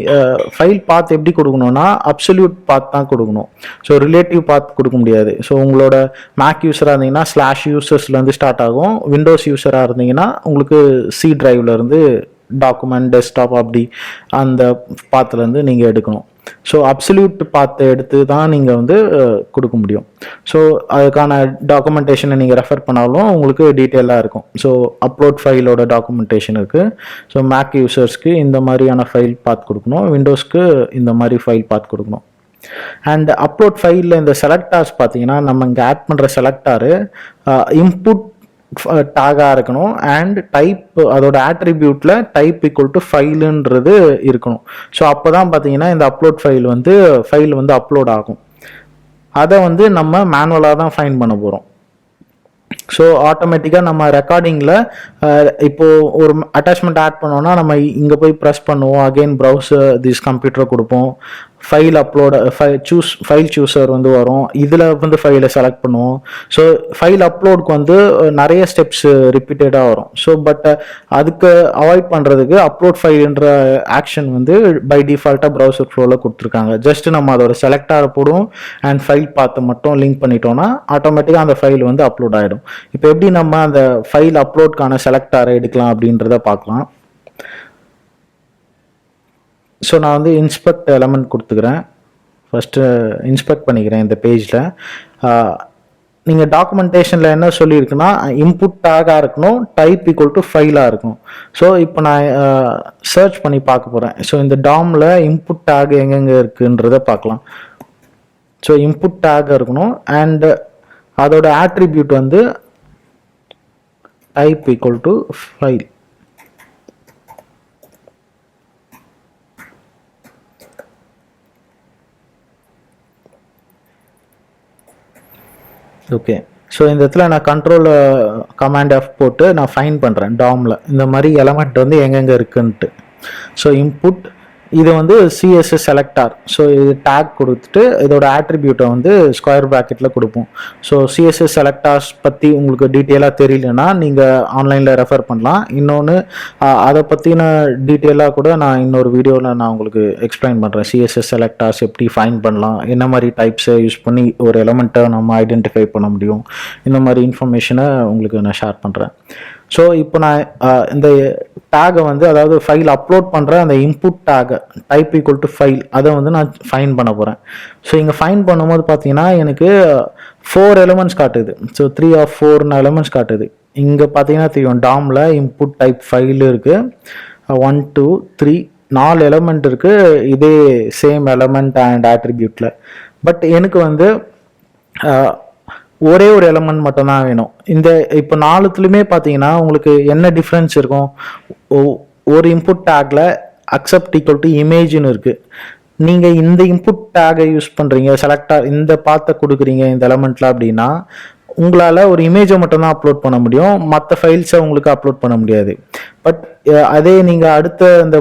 Speaker 1: ஃபைல் பாத் எப்படி கொடுக்கணும்னா அப்சல்யூட் பாத் தான் கொடுக்கணும். ஸோ ரிலேட்டிவ் பாத் கொடுக்க முடியாது. ஸோ உங்களோட மேக் யூஸராக இருந்தீங்கன்னா /users ஸ்டார்ட் ஆகும். விண்டோஸ் யூஸராக இருந்தீங்கன்னா உங்களுக்கு சி டிரைவ்லேருந்து டாக்குமெண்ட் டெஸ்க்டாப் அப்படி அந்த பாத்துலேருந்து நீங்கள் எடுக்கணும். ஸோ அப்சல்யூட் பாத்தை எடுத்து தான் நீங்கள் வந்து கொடுக்க முடியும். ஸோ அதுக்கான டாக்குமெண்டேஷனை நீங்கள் ரெஃபர் பண்ணாலும் உங்களுக்கு டீட்டெயிலாக இருக்கும். ஸோ அப்லோட் ஃபைலோட டாக்குமெண்டேஷன் இருக்குது. ஸோ மேக் யூசர்ஸ்க்கு இந்த மாதிரியான ஃபைல் பாத் கொடுக்கணும், விண்டோஸ்க்கு இந்த மாதிரி ஃபைல் பாத் கொடுக்கணும். அண்ட் அப்லோட் ஃபைலில் இந்த செலக்டார்ஸ் பார்த்தீங்கன்னா நம்ம இங்கே ஆட் பண்ணுற செலக்டாரு இன்புட் டாகாக இருக்கணும் அண்ட் டைப் அதோட ஆட்ரிபியூட்டில் டைப் ஈக்குவல் டு ஃபைலுன்றது இருக்கணும். ஸோ அப்போ தான் பார்த்தீங்கன்னா இந்த அப்லோட் ஃபைல் வந்து அப்லோட் ஆகும். அதை வந்து நம்ம மேனுவலாக தான் ஃபைண்ட் பண்ண போகிறோம். ஸோ ஆட்டோமேட்டிக்காக நம்ம ரெக்கார்டிங்கில் இப்போது ஒரு அட்டாச்மெண்ட் ஆட் பண்ணோன்னா நம்ம இங்கே போய் ப்ரெஸ் பண்ணுவோம், அகெயின் ப்ரௌசர் திஸ் கம்ப்யூட்டரை கொடுப்போம், ஃபைல் அப்லோட ஃபைல் சூஸர் வந்து வரும், இதில் வந்து ஃபைலை செலக்ட் பண்ணுவோம். ஸோ ஃபைல் அப்லோடுக்கு வந்து நிறைய ஸ்டெப்ஸ் ரிப்பீட்டடாக வரும். ஸோ பட் அதுக்கு அவாய்ட் பண்ணுறதுக்கு அப்லோட் ஃபைல்ன்ற ஆக்ஷன் வந்து பை டிஃபால்ட்டாக ப்ரௌசர் ஃப்ளோவில் கொடுத்துருக்காங்க. ஜஸ்ட் நம்ம அதோட செலக்டாக போடுவோம் அண்ட் ஃபைல் பார்த்து மட்டும் லிங்க் பண்ணிட்டோம்னா ஆட்டோமேட்டிக்காக அந்த ஃபைல் வந்து அப்லோட் ஆகிடும். இப்போ எப்படி நம்ம அந்த ஃபைல் அப்லோட்கான செலக்டாரை எடுக்கலாம் அப்படின்றத பார்க்கலாம். ஸோ நான் வந்து இன்ஸ்பெக்ட் எலமெண்ட் கொடுத்துக்கிறேன். ஃபஸ்ட்டு இன்ஸ்பெக்ட் பண்ணிக்கிறேன் இந்த பேஜில். நீங்கள் டாக்குமெண்டேஷனில் என்ன சொல்லியிருக்குன்னா இன்புட் டேகாக இருக்கணும், டைப் ஈக்குவல் டு ஃபைலாக இருக்கணும். ஸோ இப்போ நான் சர்ச் பண்ணி பார்க்க போகிறேன். ஸோ இந்த டாமில் இன்புட் டேக் எங்கெங்கே இருக்குன்றதை பார்க்கலாம். ஸோ இன்புட் டேக் இருக்கணும் அண்ட் அதோட ஆட்ரிபியூட் வந்து type equal to file. Okay, so இந்த இடத்துல நான் கண்ட்ரோல் கமாண்ட் F போட்டு நான் ஃபைண்ட் பண்ணுறேன் டாமில் இந்த மாதிரி எலமெண்ட் வந்து எங்கெங்கே இருக்குன்ட்டு. ஸோ இன்புட் இது வந்து சிஎஸ்எஸ் செலக்டார். ஸோ இது டேக் கொடுத்துட்டு இதோட ஆட்ரிபியூட்டை வந்து ஸ்கொயர் ப்ராக்கெட்டில் கொடுப்போம். ஸோ சிஎஸ்எஸ் செலக்டார்ஸ் பற்றி உங்களுக்கு டீட்டெயிலாக தெரியலன்னா நீங்கள் ஆன்லைனில் ரெஃபர் பண்ணலாம். இன்னொன்று அதை பற்றின டீட்டெயிலாக கூட நான் இன்னொரு வீடியோவில் நான் உங்களுக்கு எக்ஸ்பிளைன் பண்ணுறேன். சிஎஸ்எஸ் செலக்டார்ஸ் எப்படி ஃபைண்ட் பண்ணலாம், என்ன மாதிரி டைப்ஸை யூஸ் பண்ணி ஒரு எலமெண்ட்டை நம்ம ஐடென்டிஃபை பண்ண முடியும், இந்த மாதிரி இன்ஃபர்மேஷனை உங்களுக்கு நான் ஷேர் பண்ணுறேன். ஸோ இப்போ நான் இந்த டேகை வந்து அதாவது ஃபைல் அப்லோட் பண்ணுற அந்த இன்புட் டேகை டைப் ஈக்குவல் டு ஃபைல் அதை வந்து நான் ஃபைண்ட் பண்ண போகிறேன். ஸோ இங்கே ஃபைண்ட் பண்ணும்போது பார்த்தீங்கன்னா எனக்கு 4 எலிமெண்ட்ஸ் காட்டுது. ஸோ 3 or 4 எலிமெண்ட்ஸ் காட்டுது. இங்கே பார்த்தீங்கன்னா தெரியும் டாமில் இன்புட் டைப் ஃபைல் இருக்குது. 1 2 3 4 எலிமெண்ட் இருக்குது இதே சேம் எலிமெண்ட் அண்ட் ஆட்ரிபியூட்டில். பட் எனக்கு வந்து ஒரே ஒரு எலமெண்ட் மட்டும்தான் வேணும். இந்த இப்போ 4த்துலையுமே பார்த்தீங்கன்னா உங்களுக்கு என்ன டிஃப்ரென்ஸ் இருக்கும், ஒரு இன்புட் டேக்கில் அக்செப்ட் ஈக்குவல் டு இமேஜ்னு இருக்குது. நீங்கள் இந்த இன்புட் டேகை யூஸ் பண்ணுறீங்க, செலக்டாக இந்த பாத்தை கொடுக்குறீங்க இந்த எலமெண்ட்டில் அப்படின்னா உங்களால் ஒரு இமேஜை மட்டும்தான் அப்லோட் பண்ண முடியும், மற்ற ஃபைல்ஸை உங்களுக்கு அப்லோட் பண்ண முடியாது. பட்
Speaker 2: அதே நீங்கள் அடுத்த இந்த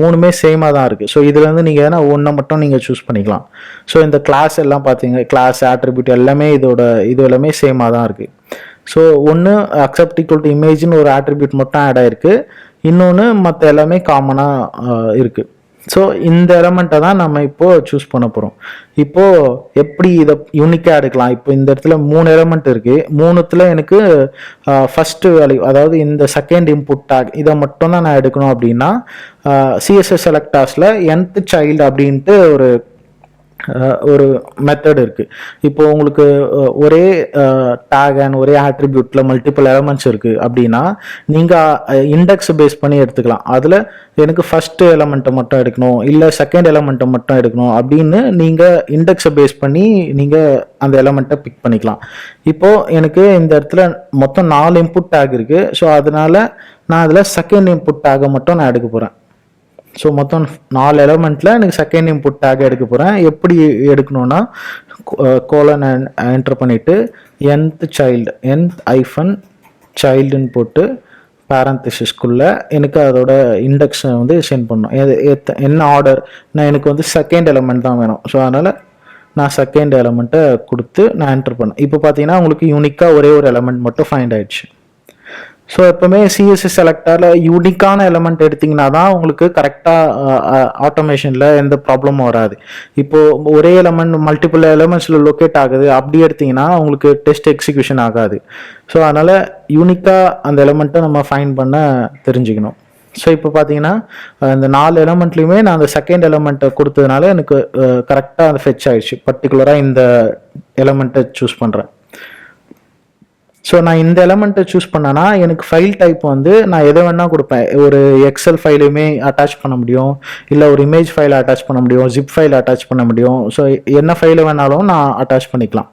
Speaker 2: மூணுமே சேமாக தான் இருக்குது. ஸோ இதுலேருந்து நீங்கள் எதனா ஒன்றை மட்டும் நீங்கள் சூஸ் பண்ணிக்கலாம். ஸோ இந்த கிளாஸ் எல்லாம் பார்த்தீங்க, கிளாஸ் ஆட்ரிபியூட் எல்லாமே இது எல்லாமே சேமாக தான் இருக்குது. ஸோ ஒன்று அக்செப்ட் ஈக்குவல் டு இமேஜ்னு ஒரு ஆட்ரிபியூட் மட்டும் ஆட் ஆகிருக்கு, இன்னொன்று மற்ற எல்லாமே காமனாக இருக்குது. ஸோ இந்த எலமெண்ட்டை தான் நம்ம இப்போது சூஸ் பண்ண போகிறோம். இப்போது எப்படி இதை யூனிக்காக எடுக்கலாம்? இப்போ இந்த இடத்துல 3 எலமெண்ட் இருக்குது. 3த்துல எனக்கு ஃபஸ்ட்டு வேல்யூ, அதாவது இந்த செகண்ட் இன்புட் டேக், இதை மட்டும் தான் நான் எடுக்கணும் அப்படின்னா சிஎஸ்எஸ் செலக்டார்ஸில் nth சைல்டு அப்படின்ட்டு ஒரு மெத்தட் இருக்குது. இப்போ உங்களுக்கு ஒரே டேக் அண்ட் ஒரே ஆட்ரிபியூட்டில் மல்டிபிள் எலமெண்ட்ஸ் இருக்குது அப்படின்னா நீங்கள் இண்டெக்ஸ் பேஸ் பண்ணி எடுத்துக்கலாம். அதில் எனக்கு ஃபஸ்ட்டு எலமெண்ட்டை மட்டும் எடுக்கணும், இல்லை செகண்ட் எலமெண்ட்டை மட்டும் எடுக்கணும் அப்படின்னு நீங்கள் இண்டெக்ஸை பேஸ் பண்ணி நீங்கள் அந்த எலமெண்ட்டை பிக் பண்ணிக்கலாம். இப்போது எனக்கு இந்த இடத்துல மொத்தம் 4 இன்புட் டேக் இருக்குது. ஸோ அதனால் நான் அதில் செகண்ட் இன்புட் டேக்கை மட்டும் நான் எடுக்க போகிறேன். ஸோ மொத்தம் 4 எலமெண்ட்டில் எனக்கு செகண்ட் இன்புட் டேக் எடுக்க போகிறேன். எப்படி எடுக்கணும்னா கோலன் என்டர் பண்ணிவிட்டு nth சைல்டு nth-சைல்டுன்னு போட்டு பேரந்திசிஸ்குள்ளே எனக்கு அதோட இண்டெக்ஸை வந்து சென்ட் பண்ணணும். என்ன ஆர்டர், நான் எனக்கு வந்து செகண்ட் எலமெண்ட் தான் வேணும். ஸோ அதனால் நான் செகண்ட் எலமெண்ட்டை கொடுத்து நான் என்டர் பண்ணேன். இப்போ பார்த்தீங்கன்னா உங்களுக்கு யூனிக்காக ஒரே ஒரு எலமெண்ட் மட்டும் ஃபைண்ட் ஆயிடுச்சு. ஸோ எப்பவுமே சிஎஸ்எஸ் செலக்டரில் யூனிக்கான எலமெண்ட் எடுத்திங்கன்னா தான் உங்களுக்கு கரெக்டாக ஆட்டோமேஷனில் எந்த ப்ராப்ளமும் வராது. இப்போது ஒரே எலமெண்ட் மல்டிபிள் எலமெண்ட்ஸில் லொக்கேட் ஆகுது அப்படி எடுத்திங்கன்னா உங்களுக்கு டெஸ்ட் எக்ஸிக்யூஷன் ஆகாது. ஸோ அதனால் யூனிக்காக அந்த எலமெண்ட்டை நம்ம ஃபைண்ட் பண்ண தெரிஞ்சுக்கணும். ஸோ இப்போ பார்த்தீங்கன்னா இந்த 4 எலமெண்ட்லேயுமே நான் அந்த செகண்ட் எலமெண்ட்டை கொடுத்ததுனால எனக்கு கரெக்டாக அந்த ஃபெச் ஆயிடுச்சு. பர்டிகுலராக இந்த எலமெண்ட்டை சூஸ் பண்ணுறேன். ஸோ நான் இந்த எலமெண்ட்டை சூஸ் பண்ணேன்னா எனக்கு ஃபைல் டைப் வந்து நான் எதை வேணால் கொடுப்பேன். ஒரு எக்ஸல் ஃபைலையுமே அட்டாச் பண்ண முடியும், இல்லை ஒரு இமேஜ் ஃபைலை அட்டாச் பண்ண முடியும், ஜிப் ஃபைலை அட்டாச் பண்ண முடியும். ஸோ என்ன ஃபைலை வேணாலும் நான் அட்டாச் பண்ணிக்கலாம்.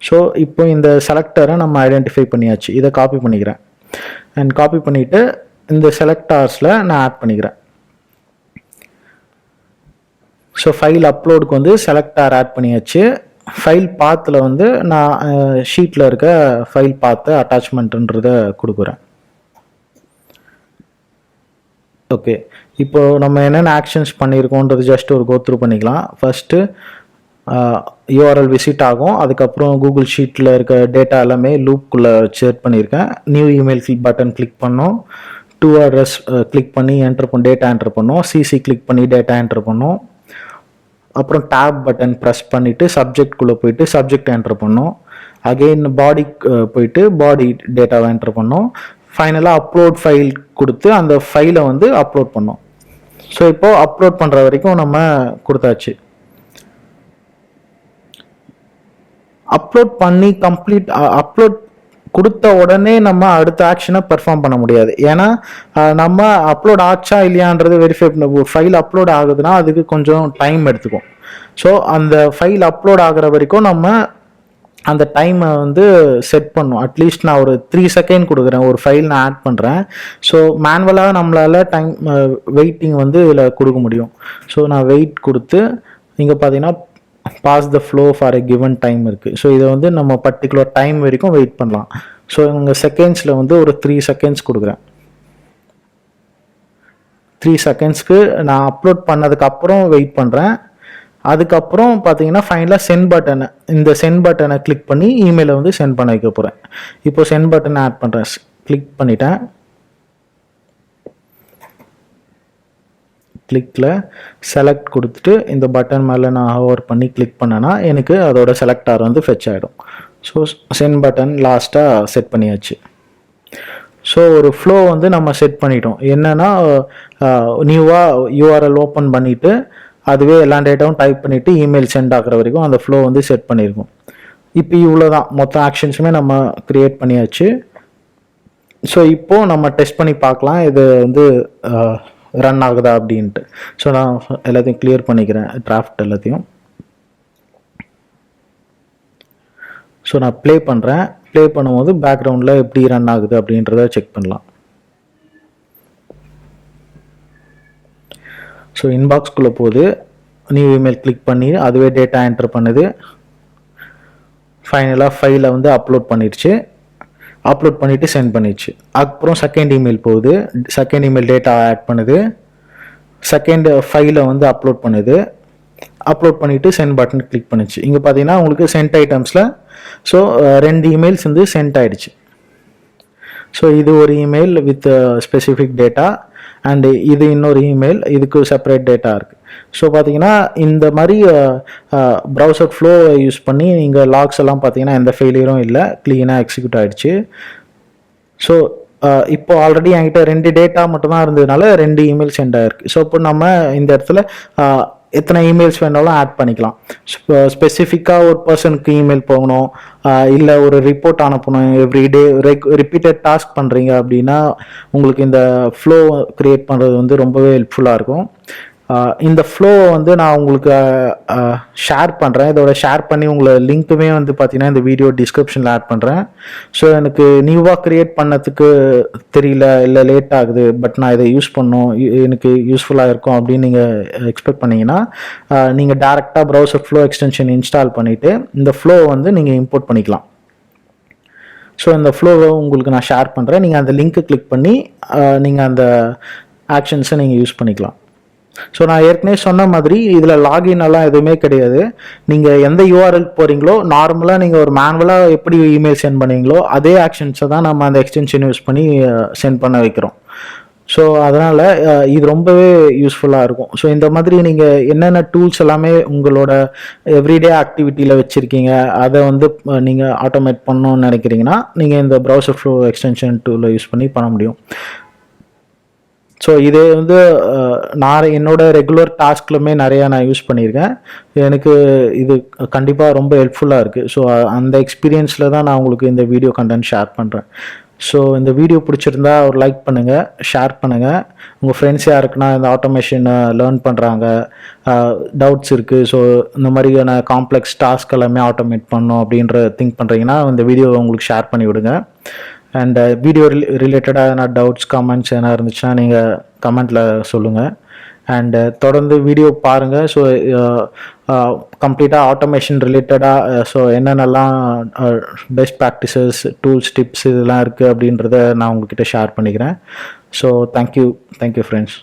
Speaker 2: ஸோ இப்போ இந்த செலக்டரை நம்ம ஐடென்டிஃபை பண்ணியாச்சு. இதை காப்பி பண்ணிக்கிறேன் அண்ட் காப்பி பண்ணிவிட்டு இந்த செலக்டார்ஸில் நான் ஆட் பண்ணிக்கிறேன். ஸோ ஃபைல் அப்லோடுக்கு வந்து செலக்டார் ஆட் பண்ணியாச்சு. ஃபைல் பாத்தில் வந்து நான் ஷீட்டில் இருக்க ஃபைல் பார்த்து அட்டாச்மெண்ட்டுன்றதை கொடுக்குறேன். ஓகே, இப்போது நம்ம என்னென்ன ஆக்ஷன்ஸ் பண்ணியிருக்கோன்றது ஜஸ்ட் ஒரு கோத்ரூ பண்ணிக்கலாம். ஃபஸ்ட்டு யூஆர்எல் விசிட் ஆகும். அதுக்கப்புறம் கூகுள் ஷீட்டில் இருக்க டேட்டா எல்லாமே லூப்புக்குள்ளே செட் பண்ணியிருக்கேன். நியூ இமெயில் பட்டன் கிளிக் பண்ணோம், டூ அட்ரஸ் கிளிக் பண்ணி டேட்டா என்டர் பண்ணோம், சிசி கிளிக் பண்ணி டேட்டா என்டர் பண்ணோம். அப்புறம் டேப் பட்டன் ப்ரெஸ் பண்ணிவிட்டு சப்ஜெக்ட்குள்ளே போயிட்டு சப்ஜெக்ட் என்டர் பண்ணோம். அகெயின் பாடி போயிட்டு பாடி டேட்டாவை என்டர் பண்ணோம். ஃபைனலாக அப்லோட் ஃபைல் கொடுத்து அந்த ஃபைலை வந்து அப்லோட் பண்ணோம். ஸோ இப்போது அப்லோட் பண்ணுற வரைக்கும் நம்ம கொடுத்தாச்சு. அப்லோட் பண்ணி கம்ப்ளீட் அப்லோட் கொடுத்த உடனே நம்ம அடுத்த ஆக்ஷனை பெர்ஃபார்ம் பண்ண முடியாது. ஏன்னா நம்ம அப்லோட் ஆச்சா இல்லையான்றது வெரிஃபை பண்ண, ஃபைல் அப்லோட் ஆகுதுன்னா அதுக்கு கொஞ்சம் டைம் எடுத்துக்கும். ஸோ அந்த ஃபைல் அப்லோட் ஆகிற வரைக்கும் நம்ம அந்த டைமை வந்து செட் பண்ணும். அட்லீஸ்ட் நான் ஒரு 3 செகண்ட் கொடுக்குறேன், ஒரு ஃபைல் நான் ஆட் பண்ணுறேன். ஸோ மேனுவலாக நம்மளால் டைம் வெயிட்டிங் வந்து இதில் கொடுக்க முடியும். ஸோ நான் வெயிட் கொடுத்து இங்கே பார்த்தீங்கன்னா pass the flow for a given time இருக்குது. ஸோ இதை வந்து நம்ம பர்டிகுலர் டைம் வரைக்கும் வெயிட் பண்ணலாம். ஸோ இங்கே செகண்ட்ஸில் வந்து ஒரு 3 செகண்ட்ஸ் கொடுக்குறேன். 3 செகண்ட்ஸ்க்கு நான் அப்லோட் பண்ணதுக்கப்புறம் வெயிட் பண்ணுறேன். அதுக்கப்புறம் பார்த்தீங்கன்னா ஃபைனலாக சென்ட் பட்டனை, இந்த சென்ட் பட்டனை கிளிக் பண்ணி இமெயிலை வந்து சென்ட் பண்ண வைக்க போகிறேன். இப்போ சென்ட் பட்டனை ஆட் பண்ணுறேன், கிளிக் பண்ணிட்டேன். கிளிக்கில் செலக்ட் கொடுத்துட்டு இந்த பட்டன் மேலே நான் ஹவர் பண்ணி கிளிக் பண்ணேன்னா எனக்கு அதோட செலக்டார் வந்து ஃபெச் ஆகிடும். ஸோ சென்ட் பட்டன் லாஸ்ட்டாக செட் பண்ணியாச்சு. ஸோ ஒரு ஃப்ளோ வந்து நம்ம செட் பண்ணிட்டோம். என்னென்னா நியூவாக யூஆர்எல் ஓப்பன் பண்ணிவிட்டு அதுவே எல்லா டேட்டாவும் டைப் பண்ணிவிட்டு இமெயில் சென்ட் ஆகிற வரைக்கும் அந்த ஃப்ளோ வந்து செட் பண்ணியிருக்கோம். இப்போ இவ்வளோ தான், மொத்த ஆக்ஷன்ஸுமே நம்ம க்ரியேட் பண்ணியாச்சு. ஸோ இப்போது நம்ம டெஸ்ட் பண்ணி பார்க்கலாம் இது வந்து ரன் ஆகுதா அப்படின்ட்டு. ஸோ நான் எல்லாத்தையும் கிளியர் பண்ணிக்கிறேன், டிராஃப்ட் எல்லாத்தையும். ஸோ நான் ப்ளே பண்ணுறேன். ப்ளே பண்ணும்போது பேக்ரவுண்டில் எப்படி ரன் ஆகுது அப்படின்றத செக் பண்ணலாம். ஸோ இன்பாக்ஸ்குள்ளே போகுது, நியூ இமெயில் கிளிக் பண்ணி அதுவே டேட்டா என்டர் பண்ணுது. ஃபைனலாக ஃபைலை வந்து அப்லோட் பண்ணிடுச்சு. அப்லோட் பண்ணிவிட்டு சென்ட் பண்ணிச்சு. அப்புறம் செகண்ட் இமெயில் போகுது, செகண்ட் இமெயில் டேட்டா ஆட் பண்ணுது, செகண்ட் ஃபைலை வந்து அப்லோட் பண்ணுது, அப்லோட் பண்ணிவிட்டு சென்ட் பட்டன் கிளிக் பண்ணிச்சு. இங்கே பார்த்தீங்கன்னா உங்களுக்கு சென்ட் ஐட்டம்ஸில் ஸோ 2 இமெயில்ஸ் வந்து சென்ட் ஆகிடுச்சு. ஸோ இது ஒரு email with specific data and இது இன்னொரு இமெயில், இதுக்கு செப்பரேட் டேட்டா இருக்குது. ஸோ பார்த்தீங்கன்னா இந்த மாதிரி ப்ரௌசர் ஃப்ளோ யூஸ் பண்ணி நீங்கள் லாக்ஸ் எல்லாம் பார்த்தீங்கன்னா எந்த ஃபெயிலியரும் இல்லை, க்ளீனாக எக்ஸிக்யூட் ஆகிடுச்சு. ஸோ இப்போ ஆல்ரெடி என்கிட்ட 2 டேட்டா மட்டும்தான் இருந்ததுனால 2 இமெயில் சென்ட் ஆகிருக்கு. ஸோ இப்போ நம்ம இந்த இடத்துல எத்தனை இமெயில்ஸ் வேணாலும் ஆட் பண்ணிக்கலாம். ஸ்பெசிஃபிக்காக ஒரு பர்சனுக்கு இமெயில் போகணும், இல்லை ஒரு ரிப்போர்ட் அனுப்பணும், எவ்ரிடே ரிப்பீட்டட் டாஸ்க் பண்ணுறீங்க அப்படின்னா உங்களுக்கு இந்த ஃப்ளோ க்ரியேட் பண்ணுறது வந்து ரொம்பவே ஹெல்ப்ஃபுல்லாக இருக்கும். இந்த ஃப்ளோவை வந்து நான் உங்களுக்கு ஷேர் பண்ணுறேன். இதோட ஷேர் பண்ணி உங்களை லிங்க்குமே வந்து பார்த்தீங்கன்னா இந்த வீடியோ டிஸ்கிரிப்ஷனில் ஆட் பண்ணுறேன். ஸோ எனக்கு நியூவாக க்ரியேட் பண்ணதுக்கு தெரியல, இல்லை லேட் ஆகுது, பட் நான் இதை யூஸ் பண்ணணும், எனக்கு யூஸ்ஃபுல்லாக இருக்கும் அப்படின்னு நீங்கள் எக்ஸ்பெக்ட் பண்ணிங்கன்னா நீங்கள் டேரெக்டாக ப்ரௌசர் ஃப்ளோ எக்ஸ்டென்ஷன் இன்ஸ்டால் பண்ணிவிட்டு இந்த ஃப்ளோவை வந்து நீங்கள் இம்போர்ட் பண்ணிக்கலாம். ஸோ இந்த ஃப்ளோவை உங்களுக்கு நான் ஷேர் பண்ணுறேன். நீங்கள் அந்த லிங்க்கை கிளிக் பண்ணி நீங்கள் அந்த ஆக்ஷன்ஸை நீங்கள் யூஸ் பண்ணிக்கலாம். ஸோ நான் ஏற்கனவே சொன்ன மாதிரி இதில் லாகின் எல்லாம் எதுவுமே கிடையாது. நீங்கள் எந்த யூஆர்எல் போகிறீங்களோ நார்மலாக நீங்கள் ஒரு மேனுவலாக எப்படி இமெயில் சென்ட் பண்ணுவீங்களோ அதே ஆக்ஷன்ஸை தான் நம்ம அந்த எக்ஸ்டென்ஷன் யூஸ் பண்ணி சென்ட் பண்ண வைக்கிறோம். ஸோ அதனால் இது ரொம்பவே யூஸ்ஃபுல்லாக இருக்கும். ஸோ இந்த மாதிரி நீங்கள் என்னென்ன டூல்ஸ் எல்லாமே உங்களோட எவ்ரிடே ஆக்டிவிட்டியில் வச்சுருக்கீங்க அதை வந்து நீங்கள் ஆட்டோமேட் பண்ணணும்னு நினைக்கிறீங்கன்னா நீங்கள் இந்த ப்ரௌசர் ஃப்ளோ எக்ஸ்டென்ஷன் டூலை யூஸ் பண்ணி பண்ண முடியும். ஸோ இது வந்து நான் என்னோட ரெகுலர் டாஸ்க்லுமே நிறையா நான் யூஸ் பண்ணியிருக்கேன். எனக்கு இது கண்டிப்பாக ரொம்ப ஹெல்ப்ஃபுல்லாக இருக்குது. ஸோ அந்த எக்ஸ்பீரியன்ஸில் தான் நான் உங்களுக்கு இந்த வீடியோ கண்டென்ட் ஷேர் பண்ணுறேன். ஸோ இந்த வீடியோ பிடிச்சிருந்தா ஒரு லைக் பண்ணுங்கள், ஷேர் பண்ணுங்கள். உங்கள் ஃப்ரெண்ட்ஸ் யாருக்குன்னா இந்த ஆட்டோமேஷனை லேர்ன் பண்ணுறாங்க, டவுட்ஸ் இருக்குது, ஸோ இந்த மாதிரியான காம்ப்ளெக்ஸ் டாஸ்க் எல்லாமே ஆட்டோமேட் பண்ணணும் அப்படின்ற திங்க் பண்ணுறீங்கன்னா இந்த வீடியோவை உங்களுக்கு ஷேர் பண்ணி விடுங்க. அண்ட் வீடியோ ரிலேட்டடாக எதனா டவுட்ஸ் கமெண்ட்ஸ் எதனா இருந்துச்சுன்னா நீங்கள் கமெண்ட்டில் சொல்லுங்கள். அண்டு தொடர்ந்து வீடியோ பாருங்கள். ஸோ கம்ப்ளீட்டாக ஆட்டோமேஷன் ரிலேட்டடாக ஸோ என்னென்னலாம் பெஸ்ட் ப்ராக்டிசஸ், டூல்ஸ், டிப்ஸ் இதெல்லாம் இருக்குது அப்படின்றத நான் உங்ககிட்ட ஷேர் பண்ணிக்கிறேன். So thank you friends.